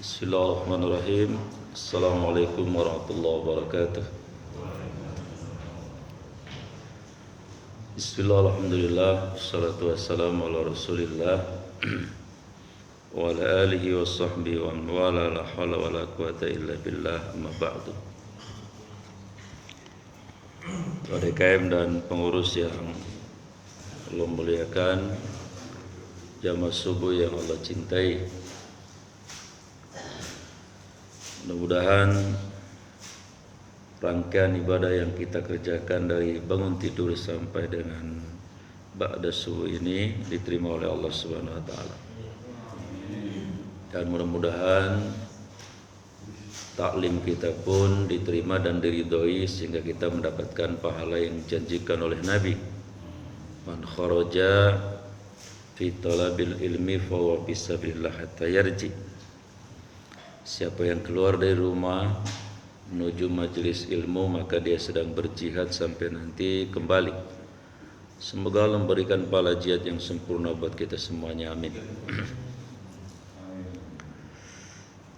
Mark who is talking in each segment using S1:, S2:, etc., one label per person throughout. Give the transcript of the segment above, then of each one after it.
S1: Bismillahirrahmanirrahim. Assalamualaikum warahmatullahi wabarakatuh. Bismillahirrahmanirrahim. Wassalatu wassalamu ala rasulillah wa ala alihi wa sahbihi wa man wala, la hawla wa la quwata illa billah, amma ba'du. DKM dan pengurus yang Allah muliakan, jamaah subuh yang Allah cintai, mudah-mudahan rangkaian ibadah yang kita kerjakan dari bangun tidur sampai dengan ba'da subuh ini diterima oleh Allah Subhanahu wa taala. Dan mudah-mudahan taklim kita pun diterima dan diridhoi sehingga kita mendapatkan pahala yang dijanjikan oleh Nabi. Man kharaja fi talabil ilmi fa huwa fi sabilillah hatta yarji. Siapa yang keluar dari rumah menuju majelis ilmu, maka dia sedang berjihad sampai nanti kembali. Semoga Allah memberikan pahala jihad yang sempurna buat kita semuanya, amin.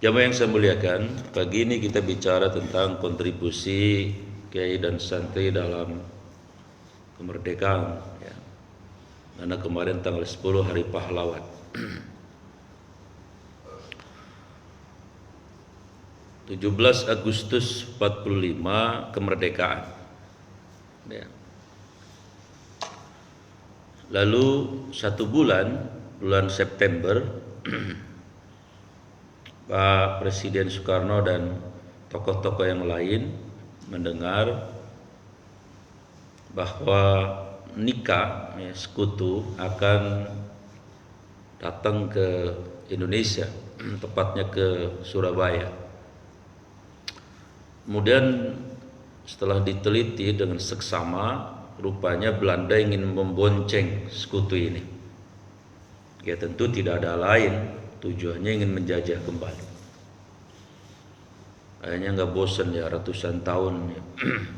S1: Jamaah yang saya muliakan, pagi ini kita bicara tentang kontribusi kiai dan santri dalam kemerdekaan, ya. Karena kemarin tanggal 10 hari pahlawan. 17 Agustus 45 kemerdekaan, ya. Lalu bulan September Pak Presiden Soekarno dan tokoh-tokoh yang lain mendengar bahwa Nika, ya, sekutu akan datang ke Indonesia, tepatnya ke Surabaya. Kemudian setelah diteliti dengan seksama, rupanya Belanda ingin membonceng sekutu ini. Ya tentu tidak ada lain, tujuannya ingin menjajah kembali. Kayaknya nggak bosan ya, ratusan tahun ya.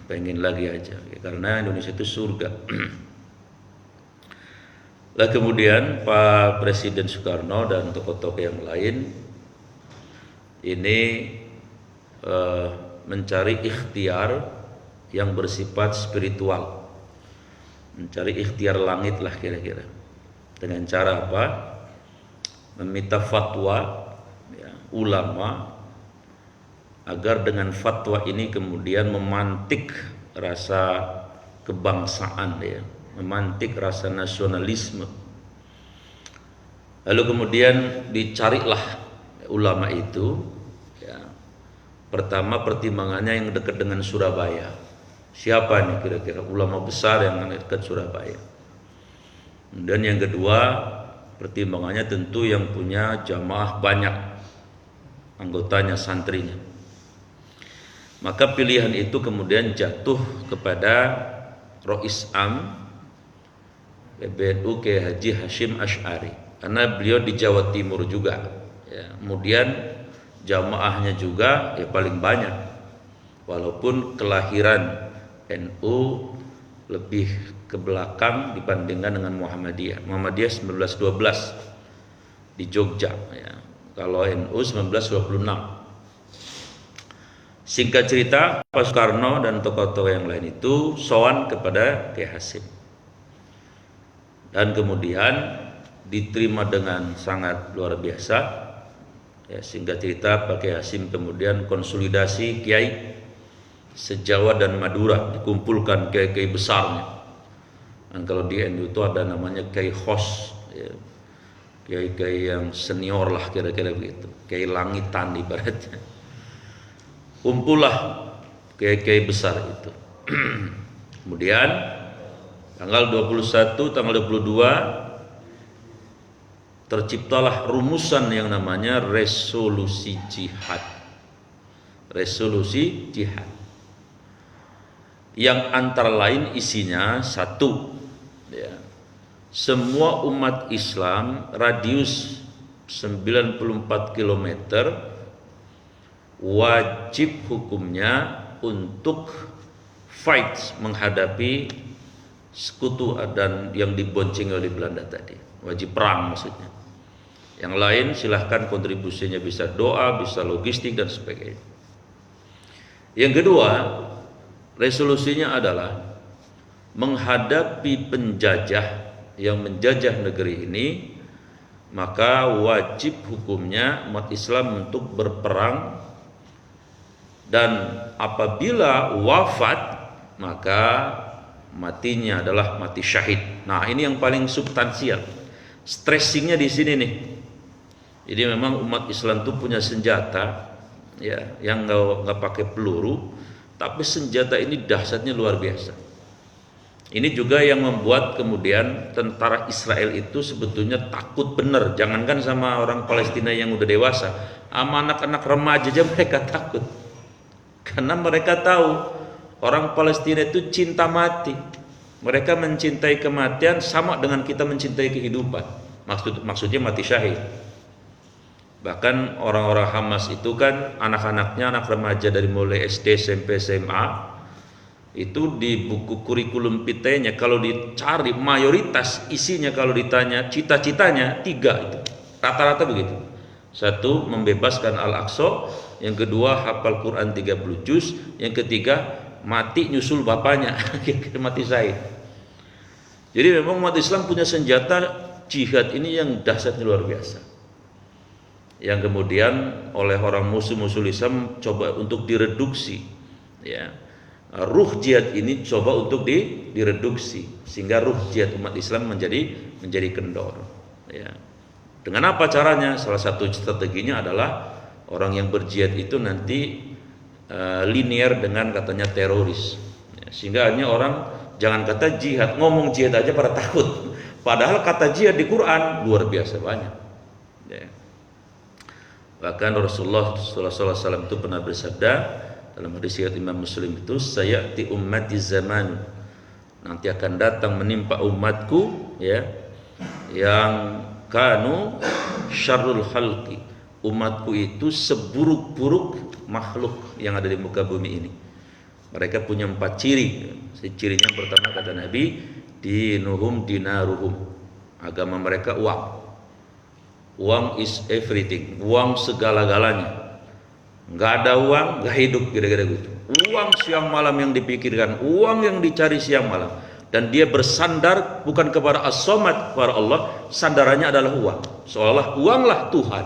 S1: Pengen lagi aja ya, karena Indonesia itu surga. Lah kemudian Pak Presiden Soekarno dan tokoh-tokoh yang lain ini mencari ikhtiar yang bersifat spiritual, mencari ikhtiar langit lah kira-kira. Dengan cara apa? Meminta fatwa, ya, ulama, agar dengan fatwa ini kemudian memantik rasa kebangsaan, ya, memantik rasa nasionalisme. Lalu kemudian dicarilah ulama itu. Pertama pertimbangannya yang dekat dengan Surabaya. Siapa nih kira-kira ulama besar yang dekat Surabaya? Dan yang kedua pertimbangannya tentu yang punya jamaah banyak anggotanya, santrinya. Maka pilihan itu kemudian jatuh kepada Rois Am PBNU Kiai Haji Hashim Asy'ari, karena beliau di Jawa Timur juga, ya. Kemudian jamaahnya juga ya paling banyak, walaupun kelahiran NU lebih ke belakang dibandingkan dengan Muhammadiyah. Muhammadiyah 1912 di Jogja, ya. Kalau NU 1926. Singkat cerita, Pak Soekarno dan tokoh-tokoh yang lain itu sowan kepada Kiai Hasim, dan kemudian diterima dengan sangat luar biasa. Ya, singkat cerita Pak Kiai Hasim kemudian konsolidasi kiai se-Jawa dan Madura, dikumpulkan kiai-kiai besarnya. Dan kalau di NU itu ada namanya Kiai Khos, ya, kiai-kiai yang senior lah kira-kira begitu, kiai langitan ibaratnya. Kumpullah kiai-kiai besar itu. Kemudian tanggal 21, tanggal 22 terciptalah rumusan yang namanya resolusi jihad. Resolusi jihad yang antara lain isinya satu, ya, semua umat Islam radius 94 km wajib hukumnya untuk fight menghadapi sekutu dan yang dibonceng oleh Belanda tadi, wajib perang maksudnya. Yang lain silahkan kontribusinya, bisa doa, bisa logistik dan sebagainya. Yang kedua, resolusinya adalah menghadapi penjajah yang menjajah negeri ini, maka wajib hukumnya umat Islam untuk berperang, dan apabila wafat maka matinya adalah mati syahid. Nah, ini yang paling substansial. Stressingnya di sini nih. Jadi memang umat Islam itu punya senjata, ya, yang nggak pakai peluru, tapi senjata ini dahsyatnya luar biasa. Ini juga yang membuat kemudian tentara Israel itu sebetulnya takut bener. Jangankan sama orang Palestina yang udah dewasa, sama anak-anak remaja aja mereka takut. Karena mereka tahu orang Palestina itu cinta mati. Mereka mencintai kematian sama dengan kita mencintai kehidupan. Maksudnya mati syahid. Bahkan orang-orang Hamas itu kan anak-anaknya, anak remaja dari mulai SD, SMP, SMA, itu di buku kurikulum vitae-nya kalau dicari mayoritas isinya, kalau ditanya cita-citanya 3 itu. Rata-rata begitu. 1, membebaskan Al-Aqsa, yang kedua hafal Quran 30 juz, yang ketiga mati nyusul bapaknya, mati syahid. Jadi memang umat Islam punya senjata jihad ini yang dahsyatnya luar biasa. Yang kemudian oleh orang musuh-musuh Islam coba untuk direduksi, ya. Ruh jihad ini coba untuk direduksi sehingga ruh jihad umat Islam menjadi kendor, ya. Dengan apa caranya? Salah satu strateginya adalah orang yang berjihad itu nanti linear dengan katanya teroris, ya. Sehingga hanya orang jangan kata jihad, ngomong jihad aja pada takut. Padahal kata jihad di Quran luar biasa banyak, ya. Bahkan Rasulullah SAW itu pernah bersabda dalam hadis riwayat Imam Muslim itu, sayati ummati zaman, nanti akan datang menimpa umatku, ya, yang kanu syarrul khalqi, umatku itu seburuk-buruk makhluk yang ada di muka bumi ini. Mereka punya 4 ciri. Cirinya yang pertama kata Nabi, dinuhum dinaruhum, agama mereka uang. Uang is everything, uang segala-galanya. Nggak ada uang, nggak hidup, kira-kira gitu. Uang siang malam yang dipikirkan, uang yang dicari siang malam. Dan dia bersandar bukan kepada as-samad, kepada Allah, sandarannya adalah uang. Seolah uanglah Tuhan.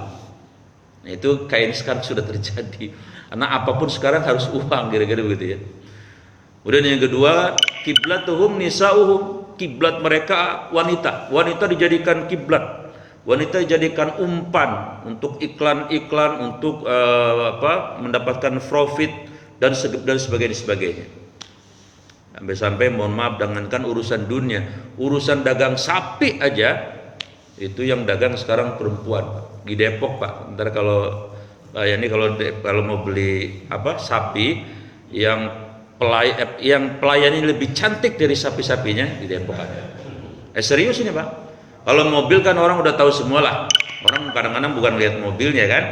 S1: Nah, itu kayak sekarang sudah terjadi. Karena apapun sekarang harus uang, kira-kira begitu ya. Kemudian yang kedua, kiblatuhum nisa'uhum, kiblat mereka wanita. Wanita dijadikan kiblat. Wanita dijadikan umpan untuk iklan-iklan, untuk mendapatkan profit dan sebagainya. Sampai mohon maaf, jangankan urusan dunia, urusan dagang sapi aja itu yang dagang sekarang perempuan, Pak. Di Depok, Pak. Ntar kalau kalau mau beli sapi yang pelayannya lebih cantik dari sapi-sapinya di Depok ada. Serius ini, Pak. Kalau mobil kan orang udah tahu semua lah. Orang kadang-kadang bukan lihat mobilnya kan,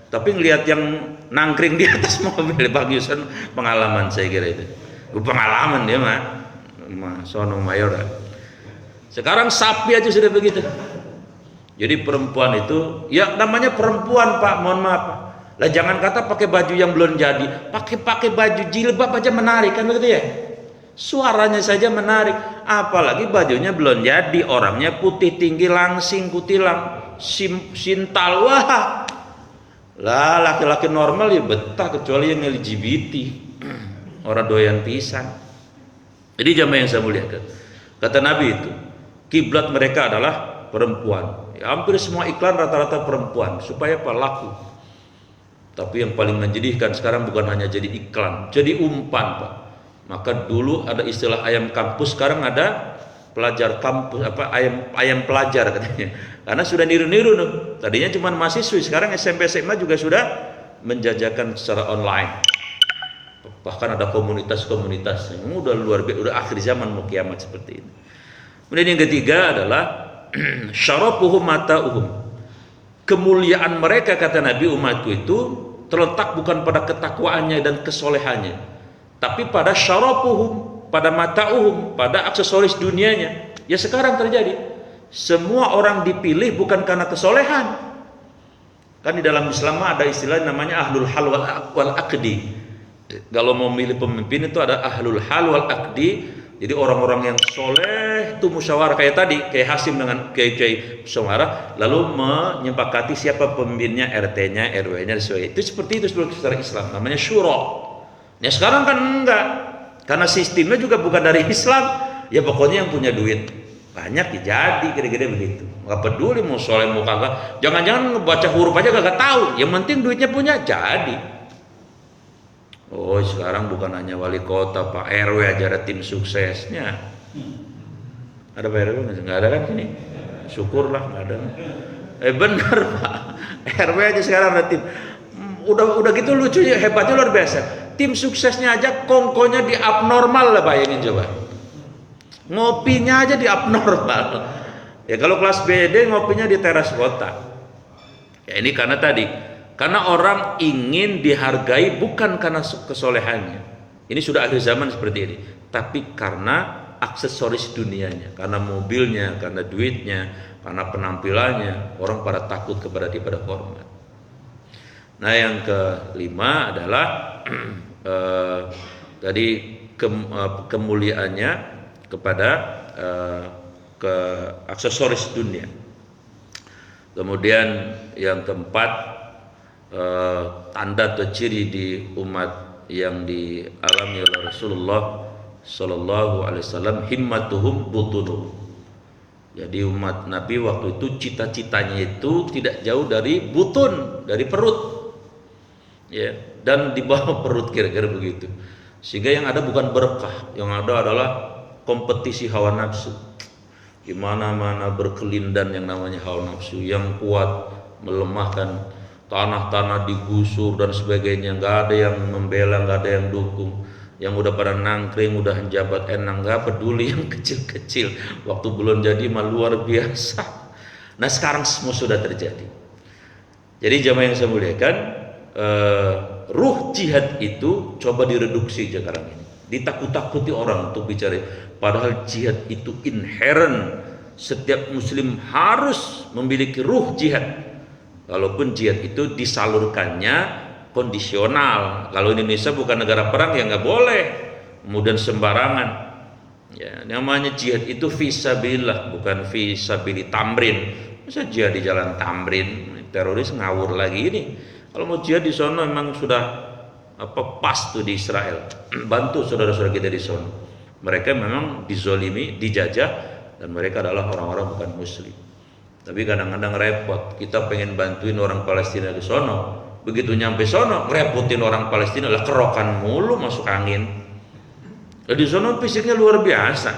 S1: tapi ngelihat yang nangkring di atas mobil. Bagusan pengalaman saya kira itu. Pengalaman dia mah sono mayor. Sekarang sapi aja sudah begitu. Jadi perempuan itu, ya namanya perempuan, Pak, mohon maaf. Lah jangan kata pakai baju yang belum jadi, pakai baju jilbab aja menarik kan begitu ya. Suaranya saja menarik, apalagi bajunya belum jadi, orangnya putih tinggi langsing kutilang, sintal, wah. Lah laki-laki normal ya betah, kecuali yang LGBT. Orang doyan pisan. Jadi jamaah yang saya muliakan, kata Nabi itu, kiblat mereka adalah perempuan. Ya, hampir semua iklan rata-rata perempuan, supaya apa? Laku. Tapi yang paling menjadikan sekarang bukan hanya jadi iklan, jadi umpan, Pak. Maka dulu ada istilah ayam kampus, sekarang ada pelajar kampus, ayam pelajar katanya. Karena sudah niru-niru tuh. Tadinya cuma mahasiswi, sekarang SMP SMA juga sudah menjajakan secara online. Bahkan ada komunitas-komunitas yang udah luar biasa, udah akhir zaman mau kiamat seperti ini. Kemudian yang ketiga adalah syarafuhum mata'uhum. Kemuliaan mereka kata Nabi umatku itu terletak bukan pada ketakwaannya dan kesolehannya, tapi pada syarafuhum, pada mata'uhum, pada aksesoris dunianya. Ya sekarang terjadi. semua orang dipilih bukan karena kesolehan. Kan di dalam Islam ada istilah namanya ahlul hal wal aqdi. Kalau mau milih pemimpin itu ada ahlul hal wal aqdi. Jadi orang-orang yang soleh itu musyawarah kayak tadi, kayak Hasim dengan kiai musyawarah, lalu menyepakati siapa pemimpinnya, RT-nya, RW-nya, sesuai. Itu seperti itu secara Islam, namanya syura. Ya sekarang kan enggak, karena sistemnya juga bukan dari Islam. Ya pokoknya yang punya duit banyak ya jadi, kira-kira begitu. Nggak peduli mau soleh mau kagak, jangan-jangan ngebaca huruf aja kagak tahu. Yang penting duitnya punya jadi. Oh sekarang bukan hanya wali kota, Pak RW aja ada tim suksesnya. Ada Pak RW nggak ada kan sini? Syukurlah nggak ada. Benar Pak, RW aja sekarang ada tim. Udah gitu lucunya, hebatnya luar biasa. Tim suksesnya aja kongkonya di abnormal lah, bayangin coba. Ngopinya aja di abnormal. Ya kalau kelas BD ngopinya di teras kota. Ya ini karena tadi, karena orang ingin dihargai bukan karena kesolehannya. Ini sudah akhir zaman seperti ini. Tapi karena aksesoris dunianya, karena mobilnya, karena duitnya, karena penampilannya, orang pada takut kepada dia, pada hormat. Nah yang kelima adalah tadi kemuliaannya kepada ke aksesoris dunia. Kemudian yang keempat, tanda atau ciri di umat yang dialami oleh Rasulullah Sallallahu Alaihi Wasallam, himmatuhum butunuhum. Jadi umat Nabi waktu itu cita-citanya itu tidak jauh dari butun, dari perut, ya, dan di bawah perut, kira-kira begitu. Sehingga yang ada bukan berkah, yang ada adalah kompetisi hawa nafsu. Di mana-mana berkelindan yang namanya hawa nafsu, yang kuat melemahkan, tanah-tanah digusur dan sebagainya, nggak ada yang membela, nggak ada yang dukung. Yang udah pada nangkring, udah jabat enang, nggak peduli yang kecil-kecil. Waktu belum jadi mah luar biasa. Nah sekarang semua sudah terjadi. Jadi jamaah yang saya muliakan, ruh jihad itu coba direduksi sekarang ini. Ditakut-takuti orang untuk bicara. Padahal jihad itu inherent. Setiap muslim harus memiliki ruh jihad. Walaupun jihad itu disalurkannya kondisional. Kalau Indonesia bukan negara perang ya nggak boleh. Kemudian sembarangan. Ya, namanya jihad itu fisabilillah, bukan fisabili tamrin. Masa jihad di jalan tamrin, teroris ngawur lagi ini. Kalau mau jihad di sono memang sudah pas tuh di Israel. Bantu saudara-saudara kita di sono. Mereka memang dizolimi, dijajah, dan mereka adalah orang-orang bukan muslim. Tapi kadang-kadang repot. Kita pengen bantuin orang Palestina di sono. Begitu nyampe sono, ngerepotin orang Palestina, lah kerokan mulu masuk angin. Di sono fisiknya luar biasa.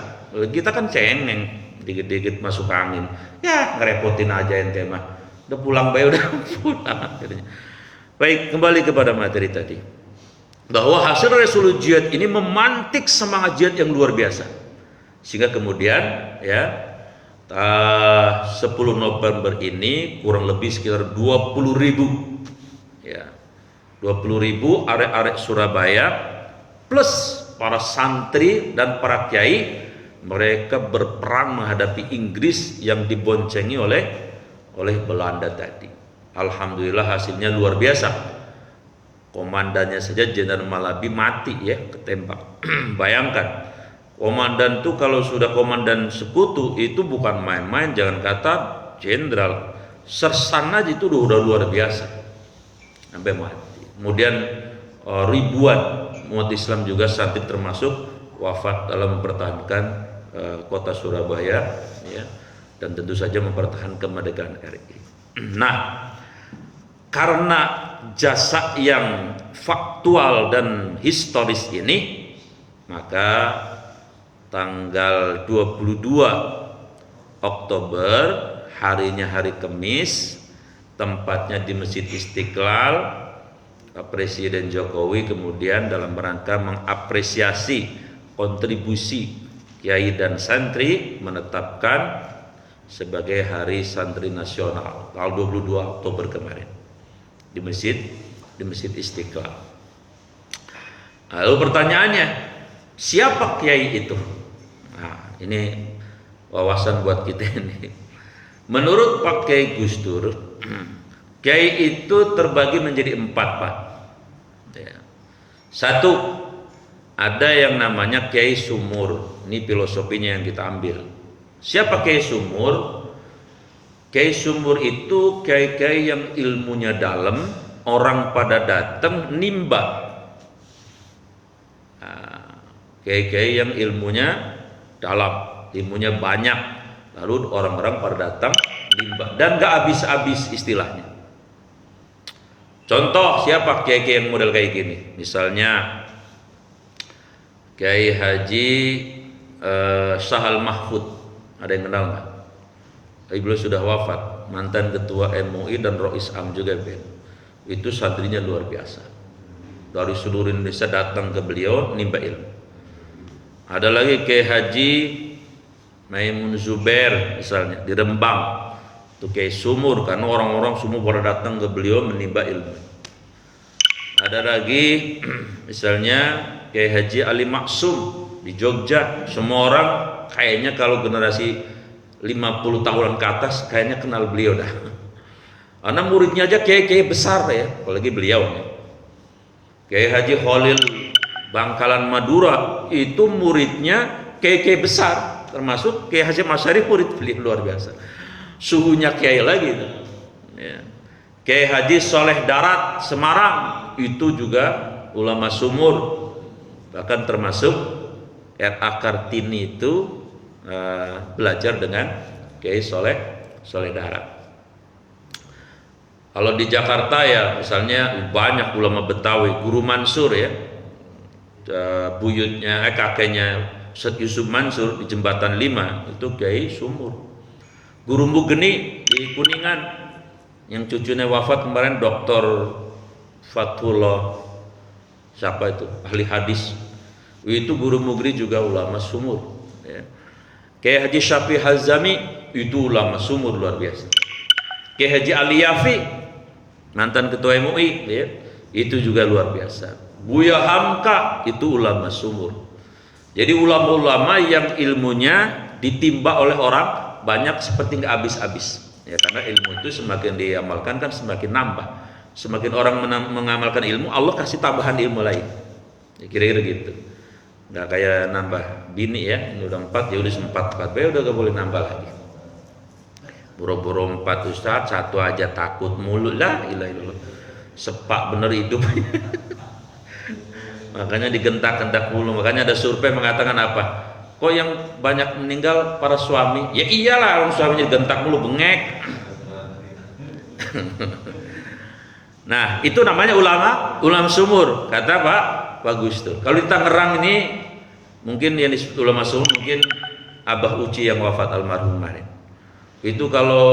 S1: Kita kan cengeng, dikit-dikit masuk angin. Ya ngerepotin aja ente mah. Udah pulang baik, udah pulang akhirnya. Baik, kembali kepada materi tadi. Bahwa hasil resolusi jihad ini memantik semangat jihad yang luar biasa. Sehingga kemudian ya 10 November ini kurang lebih sekitar 20.000 ya, 20.000 arek-arek Surabaya plus para santri dan para kiai, mereka berperang menghadapi Inggris yang diboncengi oleh Belanda tadi. Alhamdulillah hasilnya luar biasa. Komandannya saja Jenderal Malabi mati ya, ketembak. Bayangkan, komandan tuh kalau sudah komandan sekutu itu bukan main-main, jangan kata jenderal, sersan aja itu udah luar biasa. Sampai mati. Kemudian ribuan umat Islam juga santri termasuk wafat dalam mempertahankan kota Surabaya ya, dan tentu saja mempertahankan kemerdekaan RI. Nah, karena jasa yang faktual dan historis ini, maka tanggal 22 Oktober, harinya hari Kamis, tempatnya di Masjid Istiqlal, Presiden Jokowi kemudian dalam rangka mengapresiasi kontribusi kiai dan santri menetapkan sebagai Hari Santri Nasional tanggal 22 Oktober kemarin di Masjid Istiqlal. Lalu pertanyaannya, siapa kiai itu? Nah, ini wawasan buat kita ini. Menurut Pak Kiai Gus Dur, Kiai itu terbagi menjadi 4, Pak. Ya. Satu, ada yang namanya Kiai Sumur. Ini filosofinya yang kita ambil. Siapa Kiai Sumur? Kiai Sumur itu kiai-kiai yang ilmunya dalam, orang pada datang nimba. Kiai-kiai yang ilmunya dalam, ilmunya banyak, lalu orang-orang pada datang nimba dan gak habis-habis istilahnya. Contoh siapa kiai-kiai yang model kayak gini? Misalnya Kiai Haji Sahal Mahfud, ada yang kenal nggak? Beliau sudah wafat, mantan ketua MUI dan Rois Am juga, Ben. Itu santrinya luar biasa. Dari seluruh Indonesia datang ke beliau nimba ilmu. Ada lagi Kiai Haji Maimun Zubair misalnya di Rembang, itu Kiai Sumur karena orang-orang semua pada datang ke beliau menimba ilmu. Ada lagi misalnya Kiai Haji Ali Maksum di Jogja, semua orang kayaknya kalau generasi 50 tahunan ke atas kayaknya kenal beliau dah. Karena muridnya aja kiai-kiai besar ya, apalagi beliau ya. Kiai Haji Khalil Bangkalan Madura itu muridnya kiai-kiai besar, termasuk Kiai Hasyim Asy'ari murid beliau luar biasa. Suhunya kiai lagi itu. Ya. Kiai Haji Soleh Darat Semarang itu juga ulama sumur, bahkan termasuk R.A. Kartini itu belajar dengan Kiai Soleh Darat. Kalau di Jakarta ya misalnya banyak ulama Betawi, Guru Mansur ya, buyutnya kakeknya Ustadz Yusuf Mansur di Jembatan 5 itu Kiai Sumur. Guru Mugeni di Kuningan yang cucunya wafat kemarin Dr. Fathullah siapa itu ahli hadis, itu Guru Mugeni juga ulama sumur ya. Kiai Haji Syafi'i Hazami itu ulama sumur luar biasa. Kiai Haji Ali Yafi mantan ketua MUI ya, itu juga luar biasa. Buya Hamka itu ulama sumur. Jadi ulama-ulama yang ilmunya ditimba oleh orang banyak seperti nggak habis-habis ya, karena ilmu itu semakin diamalkan kan semakin nambah. Semakin orang mengamalkan ilmu, Allah kasih tambahan ilmu lain ya, kira-kira gitu. Nggak kayak nambah bini ya, ini udah 4 ya udah 4 udah gak boleh nambah lagi. Boro-boro 4 Ustaz, 1 aja takut mulu lah, ilah sepak bener hidup. Makanya digentak-gentak mulu. Makanya ada survei mengatakan apa? Kok yang banyak meninggal para suami? Ya iyalah, orang suaminya digentak mulu, bengek. Nah, itu namanya ulama sumur. Kata Pak Gus Dur. Kalau di Tangerang ini mungkin yang disebut ulama sumur mungkin Abah Uci yang wafat almarhum kemarin. Itu kalau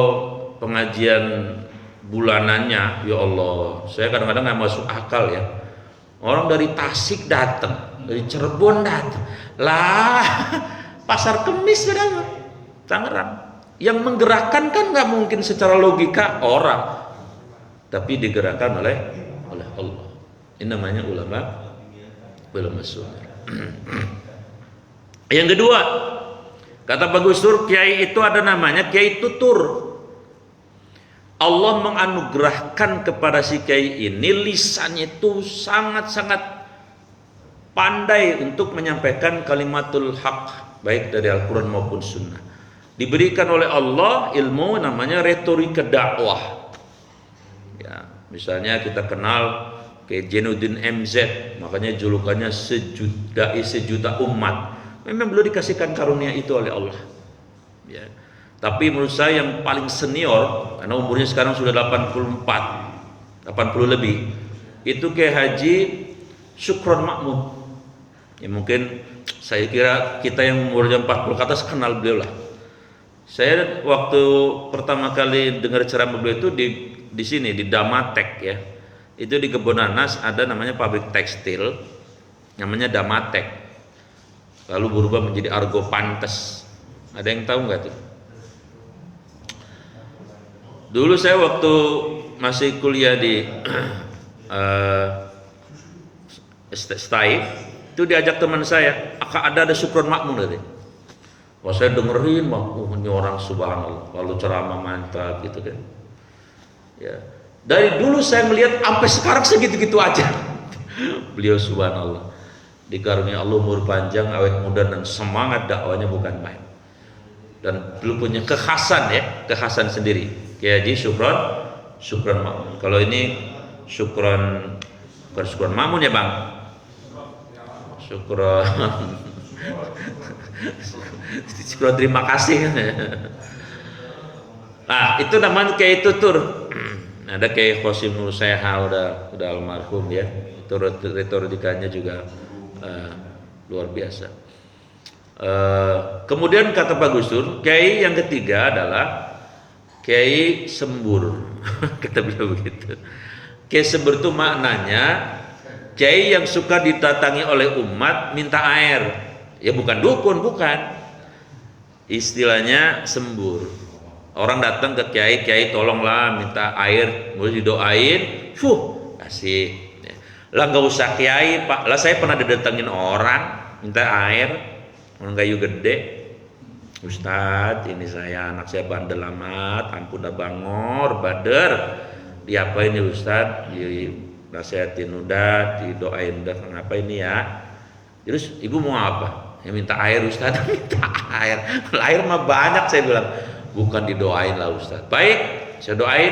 S1: pengajian bulanannya, ya Allah, saya kadang-kadang nggak masuk akal ya. Orang dari Tasik datang, dari Cirebon datang, lah Pasar Kemis padahal Tangerang. Yang menggerakkan kan nggak mungkin secara logika orang, tapi digerakkan oleh Allah. Ini namanya ulama sumur. Yang kedua, kata Pak Gus Dur, kiai itu ada namanya kiai tutur. Allah menganugerahkan kepada si kiai ini lisannya itu sangat-sangat pandai untuk menyampaikan kalimatul haq, baik dari Al-Quran maupun Sunnah. Diberikan oleh Allah ilmu namanya retorika dakwah. Ya, misalnya kita kenal kayak Jainuddin MZ, makanya julukannya sejuta umat. Memang belum dikasihkan karunia itu oleh Allah. Ya. Tapi menurut saya yang paling senior, karena umurnya sekarang sudah 80 lebih, itu Kiai Haji Syukron Makmum. Ya mungkin saya kira kita yang umurnya 40 ke atas kenal beliau lah. Saya waktu pertama kali dengar ceramah beliau itu di sini di Damatek ya. Itu di Kebun Nanas ada namanya pabrik tekstil, namanya Damatek. Lalu berubah menjadi Argo Pantes. Ada yang tahu nggak tuh? Dulu saya waktu masih kuliah di STAI itu diajak teman saya, ada Syukron Makmum tadi. Pas saya dengerin, ini orang subhanallah, kalau ceramah mantap gitu kan. Ya. Dari dulu saya melihat sampai sekarang segitu-gitu aja. Beliau subhanallah dikaruniai Allah umur panjang, awet muda, dan semangat dakwanya bukan main. Dan beliau punya kekhasan ya, kekhasan sendiri. Kiai Haji syukran Makmun. Kalau ini syukran, bukan syukran Makmun ya Bang. Syukran terima kasih. Nah, itu namanya Kiai Tutur. Ada Kiai Khosim Nur Seha udah almarhum ya. Itu retorikanya juga luar biasa. Kemudian kata Pak Gustur, Kiai yang ketiga adalah Kiai Sembur. Kata beliau begitu. Kiai Sembur itu maknanya Kiai yang suka didatangi oleh umat minta air. Ya bukan dukun, bukan. Istilahnya sembur. Orang datang ke Kiai tolonglah minta air, boleh didoain, kasih. Lah nggak usah Kiai Pak, lah saya pernah didatengin orang minta air, orang kayu gede. Ustadz, ini anak saya bandel amat, ampun dah bangor, bader. Diapain ini Ustadz? Dinasihatin udah, didoain udah, ngapa ini ya? Terus ibu mau apa? Ya minta air Ustadz, minta air. Air mah banyak saya bilang. Bukan didoain lah Ustadz. Baik, saya doain.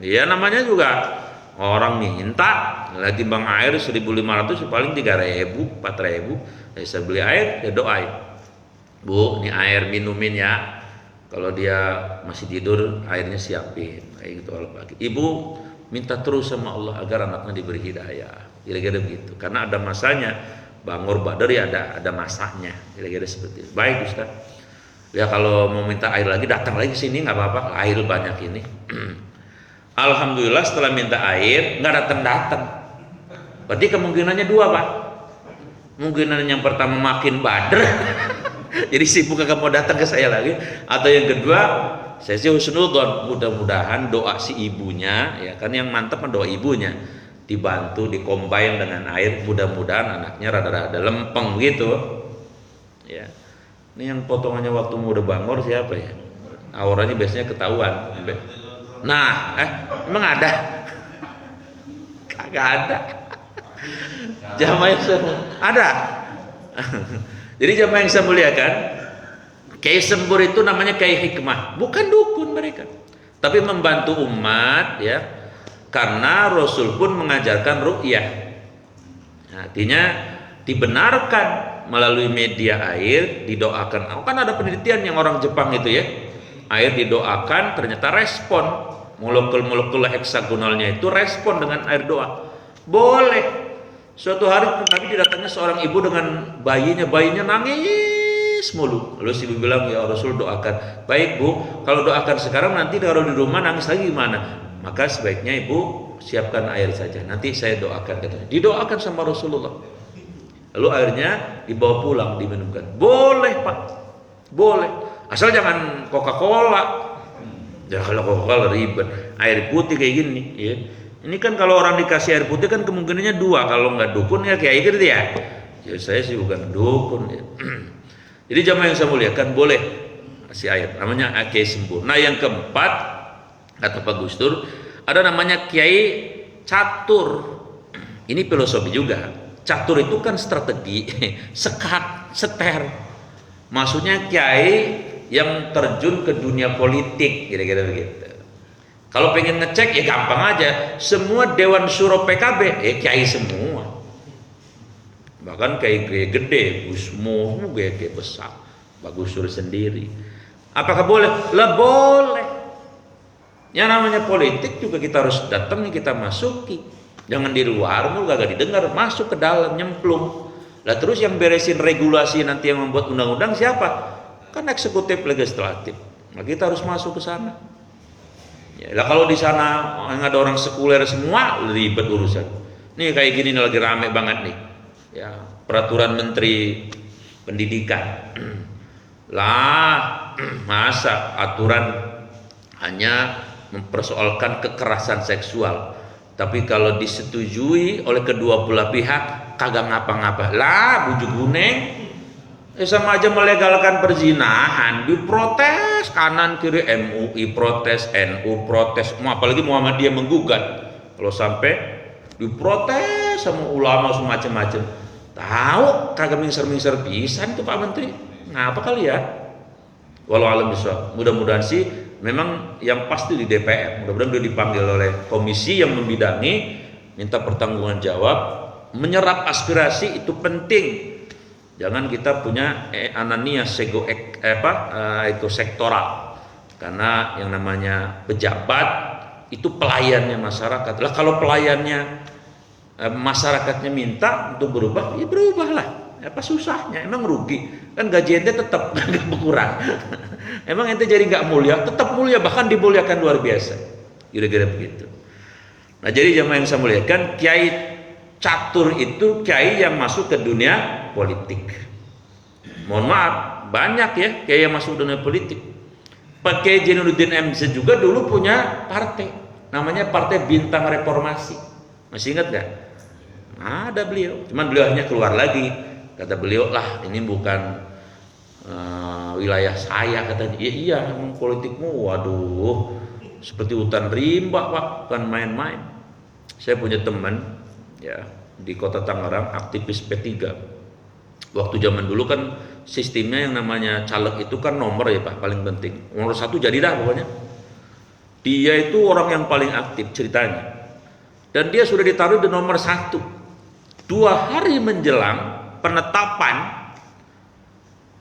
S1: Ya namanya juga orang minta, lagi bang air 1.500 paling 3.000, 4.000. Saya beli air, ya doain. Bu, ini air minumin ya. Kalau dia masih tidur, airnya siapin. Kayak gitu kalau pagi. Ibu minta terus sama Allah agar anaknya diberi hidayah. Kira-kira begitu. Karena ada masanya. Bangor badar ya ada masanya. Kira-kira seperti itu. Baik Ustadz. Ya kalau mau minta air lagi datang lagi sini nggak apa-apa, air banyak ini. Alhamdulillah setelah minta air nggak datang. Berarti kemungkinannya dua Pak. Kemungkinan yang pertama makin bader, jadi sibuk kagak mau datang ke saya lagi. Atau yang kedua, saya sih husnudzon, mudah-mudahan doa si ibunya, ya kan yang mantap doa ibunya dibantu dikombain dengan air, mudah-mudahan anaknya rada-rada lempeng gitu. Ya. Ini yang potongannya waktu muda bangor siapa ya? Auranya biasanya ketahuan. Nah, emang ada? Kagak ada. Jamaah yang ada. Jadi jamaah yang saya muliakan, Kiai Sembur itu namanya Kiai Hikmah, bukan dukun mereka, tapi membantu umat ya. Karena Rasul pun mengajarkan ruqyah. Artinya dibenarkan melalui media air didoakan. Kan ada penelitian yang orang Jepang itu ya, air didoakan ternyata respon molekul-molekul heksagonalnya itu respon dengan air doa. Boleh. Suatu hari Nabi didatangnya seorang ibu dengan bayinya nangis mulu. Lalu si ibu bilang, ya Rasul doakan. Baik Bu, kalau doakan sekarang nanti kalau di rumah nangis lagi gimana? Maka sebaiknya ibu siapkan air saja, nanti saya doakan. Didoakan sama Rasulullah. Lalu airnya dibawa pulang diminumkan. Boleh Pak, boleh. Asal jangan Coca-Cola. Ya kalau Coca-Cola ribet. Air putih kayak gini. Ya. Ini kan kalau orang dikasih air putih kan kemungkinannya dua. Kalau nggak dukun ya kayak gitu ya. Ya saya sih bukan dukun. Ya. Jadi jamaah yang saya muliakan boleh kasih air. Namanya Kiai Sembur. Nah yang keempat kata Pak Gustur ada namanya Kiai Catur. Ini filosofi juga. Catur itu kan strategi, seter. Maksudnya kiai yang terjun ke dunia politik, kira-kira begitu. Kalau pengen ngecek ya gampang aja, semua Dewan Syuro PKB kiai semua. Bahkan kiai gede, Gusmo, kiai besar, Pak Gustur sendiri. Apakah boleh? Lah boleh. Yang namanya politik juga kita harus datang, kita masuki. Jangan di luar mulu gak didengar, masuk ke dalam nyemplung. Lah terus yang beresin regulasi nanti yang membuat undang-undang siapa? Kan eksekutif legislatif. Nah kita harus masuk ke sana. Ya, lah kalau di sana ada orang sekuler semua ribet urusan. Nih kayak gini lagi rame banget nih. Ya, peraturan Menteri Pendidikan. Lah masa aturan hanya mempersoalkan kekerasan seksual. Tapi kalau disetujui oleh kedua belah pihak kagak ngapa-ngapa. Lah bujuk guneng. Sama aja melegalkan perzinahan, diprotes kanan kiri, MUI protes, NU protes, apalagi Muhammadiyah menggugat. Kalau sampai diprotes sama ulama semacam-macam, tahu kagak mingser-mingser pisan tuh Pak Menteri, ngapa kali ya? Walau alam bisa, mudah-mudahan sih memang yang pasti di DPR, mudah-mudahan dia dipanggil oleh komisi yang membidangi, minta pertanggungan jawab, menyerap aspirasi itu penting. Jangan kita punya ananias itu sektoral, karena yang namanya pejabat itu pelayannya masyarakat. Lah kalau pelayannya masyarakatnya minta untuk berubah, ya berubahlah. Apa susahnya? Emang rugi? Kan gaji ente tetap nggak berkurang. Emang ente jadi nggak mulia? Tetap mulia, bahkan dimuliakan luar biasa. Kira-kira begitu. Nah jadi jamaah yang saya muliakan, Kiai catur itu kiai yang masuk ke dunia politik. Mohon maaf, banyak ya kiai yang masuk dunia politik. Pak Kiai Jainuddin MC juga dulu punya partai, namanya Partai Bintang Reformasi. Masih ingat nggak? Ada beliau, cuman beliau hanya keluar lagi. Kata beliau, lah ini bukan wilayah saya, katanya. Iya, emang politikmu, waduh, seperti hutan rimba Pak, bukan main-main. Saya punya teman ya di kota Tangerang, aktivis P3. Waktu zaman dulu kan sistemnya yang namanya caleg itu kan nomor ya Pak, paling penting. Nomor 1 jadi dah pokoknya. Dia itu orang yang paling aktif ceritanya. Dan dia sudah ditaruh di nomor 1. 2 hari menjelang penetapan,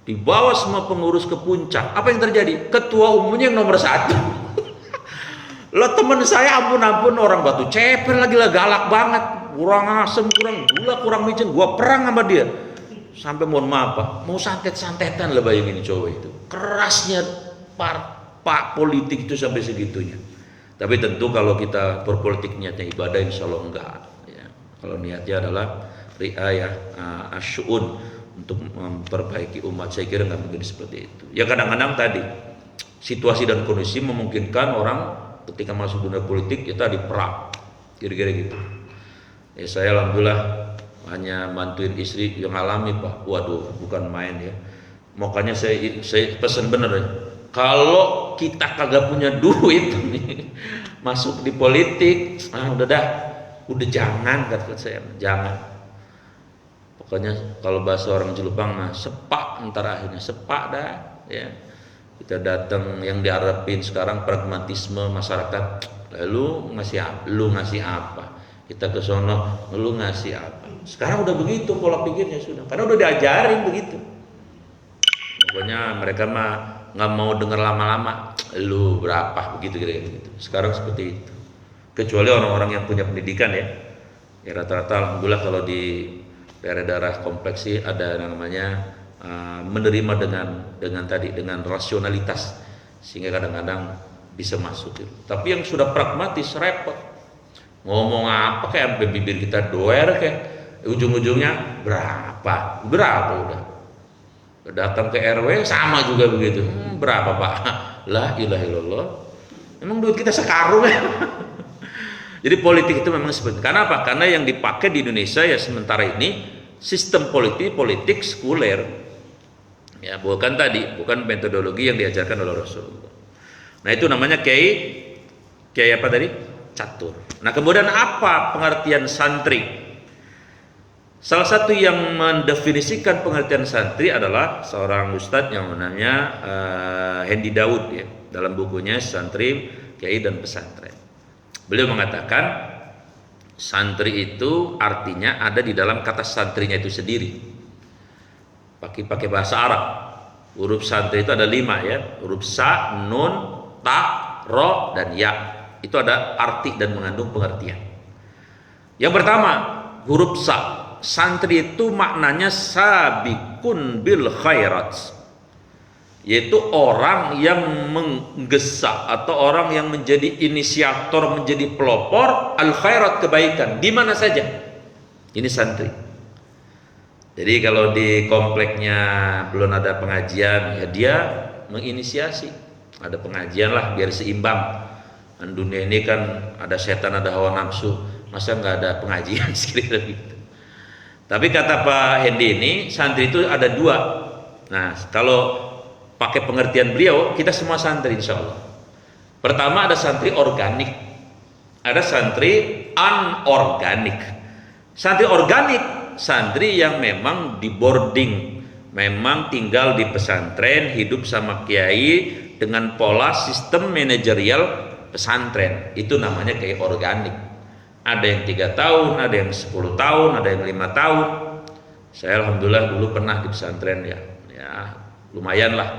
S1: dibawa semua pengurus ke puncak. Apa yang terjadi? Ketua umumnya yang nomor 1. Lah teman saya ampun-ampun, orang Batu Ceper lagi lah, galak banget, kurang asem, kurang gula, kurang micin. Gua perang sama dia sampai mohon maaf Pak, mau santet-santetan lah, bayangin coba itu kerasnya pak politik itu sampai segitunya. Tapi tentu kalau kita berpolitik niatnya ibadah, insya Allah enggak ya. Kalau niatnya adalah riayah asy'un untuk memperbaiki umat, saya kira nggak mungkin seperti itu ya. Kadang-kadang tadi situasi dan kondisi memungkinkan orang ketika masuk dunia politik kita diperang, kira-kira gitu ya. Saya alhamdulillah hanya bantuin istri yang alami Pak, waduh bukan main ya. Makanya saya pesan bener ya, kalau kita kagak punya duit nih masuk di politik, udah jangan, kata saya, jangan. Pokoknya kalau bahasa orang Jelupang mah sepak, ntar akhirnya sepak dah ya. Kita datang yang diharapin sekarang pragmatisme masyarakat, lu ngasih apa? Kita ke sono, lu ngasih apa? Sekarang udah begitu pola pikirnya sudah, karena udah diajarin begitu. Pokoknya mereka mah nggak mau dengar lama-lama, lu berapa begitu gitu. Sekarang seperti itu. Kecuali orang-orang yang punya pendidikan ya rata-rata alhamdulillah kalau di daerah-daerah kompleks sih ada namanya menerima dengan rasionalitas, sehingga kadang-kadang bisa masuk gitu. Tapi yang sudah pragmatis repot, ngomong apa kayak sampai bibir kita doer, kayak ujung-ujungnya berapa udah datang ke RW sama juga begitu, berapa Pak? La ilaha illallah, emang duit kita sekarung ya. Jadi politik itu memang seperti, karena apa? Karena yang dipakai di Indonesia ya sementara ini sistem politik sekuler ya, bukan metodologi yang diajarkan oleh Rasulullah. Nah itu namanya kiai apa tadi? Catur. Nah kemudian apa pengertian santri? Salah satu yang mendefinisikan pengertian santri adalah seorang ustadz yang namanya Hendi Daud ya, dalam bukunya Santri, Kiai dan Pesantren. Beliau mengatakan santri itu artinya ada di dalam kata santrinya itu sendiri. Pakai bahasa Arab. Huruf santri itu ada 5 ya, huruf sa, nun, ta, ro, dan ya. Itu ada arti dan mengandung pengertian. Yang pertama, huruf sa. Santri itu maknanya sabikun bil khairat, yaitu orang yang menggesa atau orang yang menjadi inisiator, menjadi pelopor al khairat, kebaikan di mana saja. Ini santri. Jadi kalau di kompleknya belum ada pengajian, ya dia menginisiasi, ada pengajian lah biar seimbang. Dan dunia ini kan ada setan, ada hawa nafsu, masa nggak ada pengajian sekira gitu. Tapi kata Pak Hendi ini, santri itu ada 2. Nah, kalau pakai pengertian beliau, kita semua santri insya Allah. Pertama ada santri organik, ada santri anorganik. Santri organik, santri yang memang di boarding, memang tinggal di pesantren, hidup sama kiai dengan pola sistem manajerial pesantren. Itu namanya kiai organik. Ada yang 3 tahun, ada yang 10 tahun, ada yang 5 tahun. Saya alhamdulillah dulu pernah di pesantren ya lumayan lah,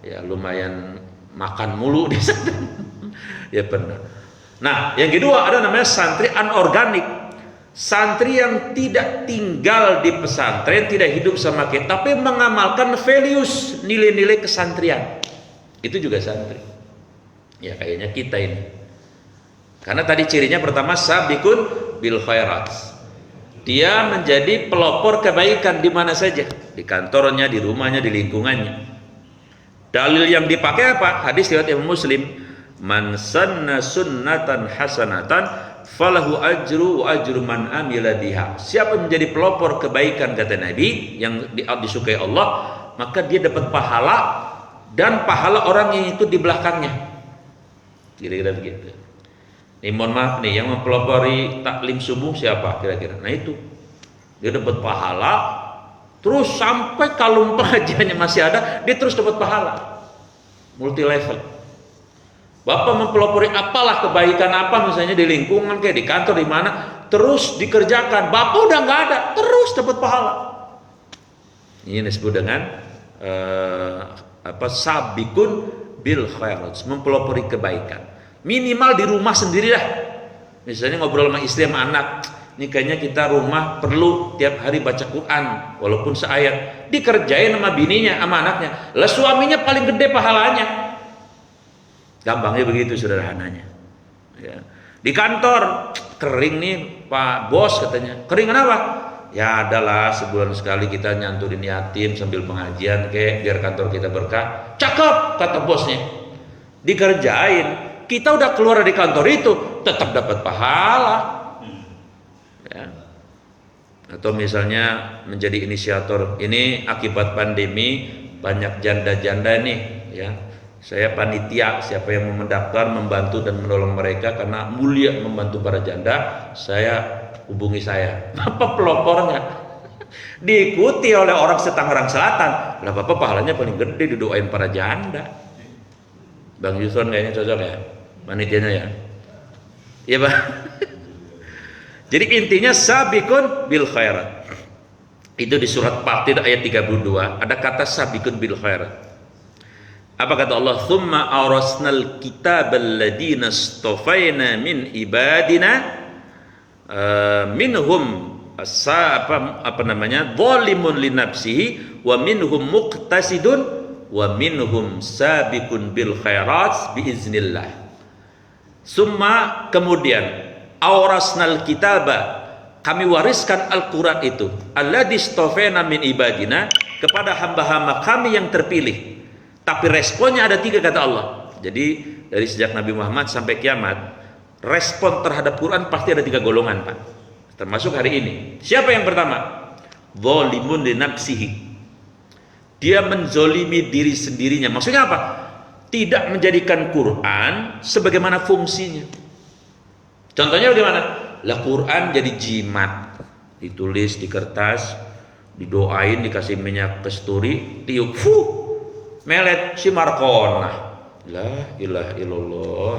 S1: ya lumayan makan mulu di sana. Ya pernah. Nah, yang kedua ada namanya santri anorganik, santri yang tidak tinggal di pesantren, tidak hidup sama kita, tapi mengamalkan values, nilai-nilai kesantrian. Itu juga santri. Ya kayaknya kita ini. Karena tadi cirinya pertama sabiqun bil khairat. Dia menjadi pelopor kebaikan di mana saja, di kantornya, di rumahnya, di lingkungannya. Dalil yang dipakai apa? Hadis riwayat Imam Muslim, man sanna sunnatan hasanatan falahu ajru wa ajru man amila biha. Siapa yang menjadi pelopor kebaikan kata Nabi yang disukai Allah, maka dia dapat pahala dan pahala orang yang ikut di belakangnya. Kira-kira begitu. Ini mohon maaf nih, yang mempelopori taklim subuh siapa kira-kira? Nah itu, dia dapat pahala, terus sampai kalau pengajiannya masih ada, dia terus dapat pahala, multi level. Bapak mempelopori apalah kebaikan apa misalnya di lingkungan kayak di kantor di mana, terus dikerjakan, bapak udah nggak ada, terus dapat pahala. Ini disebut dengan sabikun bil khairat, mempelopori kebaikan. Minimal di rumah sendiri lah. Misalnya ngobrol sama istri sama anak, ini kayaknya kita rumah perlu tiap hari baca Quran walaupun seayat. Dikerjain sama bininya, sama anaknya. Lah suaminya paling gede pahalanya. Gampangnya begitu sederhananya. Ya. Di kantor kering nih Pak Bos katanya. Kering kenapa? Ya adalah sebulan sekali kita nyanturin yatim sambil pengajian kayak biar kantor kita berkah. Cakep kata bosnya. Dikerjain. Kita udah keluar dari kantor itu tetap dapat pahala. Ya. Atau misalnya menjadi inisiator. Ini akibat pandemi banyak janda-janda nih ya. Saya panitia, siapa yang mau mendaftar, membantu dan menolong mereka karena mulia membantu para janda, saya hubungi saya. Apa pelopornya? Diikuti oleh orang Setangerang Selatan. Lah Bapak pahalanya paling gede didoain para janda. Bang Yuson kayaknya cocok ya, panitianya ya. Iya Pak. Jadi intinya sabiqun bil khairat. Itu di surat Fatir ayat 32 ada kata sabiqun bil khairat. Apa kata Allah? Tsumma awrasnal kitabal ladina istafaina min ibadina minhum zalimun li nafsihi wa minhum muqtasidun wa minhum sabiqun bil khairat biiznillah. Summa kemudian awrasnal kitaba, kami wariskan Al-Quran itu alladzi istafaina min ibadina, kepada hamba-hamba kami yang terpilih. Tapi responnya ada 3 kata Allah. Jadi dari sejak Nabi Muhammad sampai kiamat, respon terhadap Quran pasti ada 3 golongan Pak. Termasuk hari ini. Siapa yang pertama? Zalimun li nafsihi. Dia menzolimi diri sendirinya. Maksudnya apa? Tidak menjadikan Quran sebagaimana fungsinya. Contohnya bagaimana? Lah Quran jadi jimat, ditulis di kertas, didoain, dikasih minyak kasturi, tiup, melet si Markona. La ilaha illallah.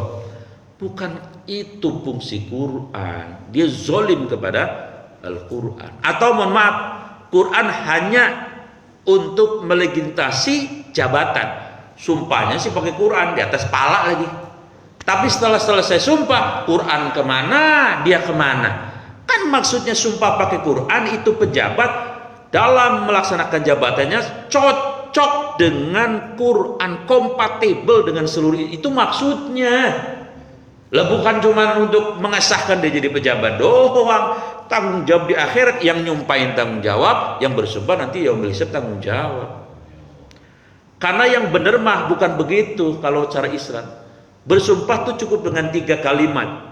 S1: Bukan itu fungsi Quran. Dia zolim kepada Al-Quran. Atau mohon maaf, Quran hanya untuk melegitimasi jabatan. Sumpahnya sih pakai Quran di atas pala lagi. Tapi setelah selesai sumpah, Quran kemana, dia kemana. Kan maksudnya sumpah pakai Quran itu pejabat dalam melaksanakan jabatannya cocok dengan Quran, kompatibel dengan seluruh, itu maksudnya. Lah bukan cuma untuk mengesahkan dia jadi pejabat doang. Tanggung jawab di akhirat, yang nyumpahin tanggung jawab, yang bersumpah nanti yang hisab tanggung jawab. Karena yang benar mah bukan begitu kalau cara Islam. Bersumpah tuh cukup dengan 3 kalimat.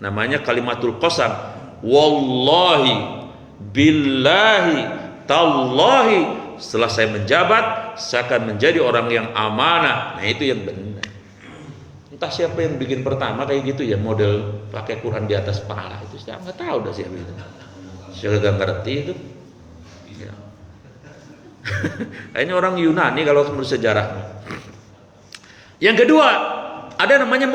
S1: Namanya kalimatul qasam. Wallahi billahi tallahi setelah saya menjabat, saya akan menjadi orang yang amanah. Nah itu yang benar. Entah siapa yang bikin pertama kayak gitu ya, model pakai Quran di atas kepala itu, saya nggak tahu dah siapa itu. Saya nggak ngerti itu. Ya. Ini orang Yunani kalau menurut sejarah. Yang kedua, ada namanya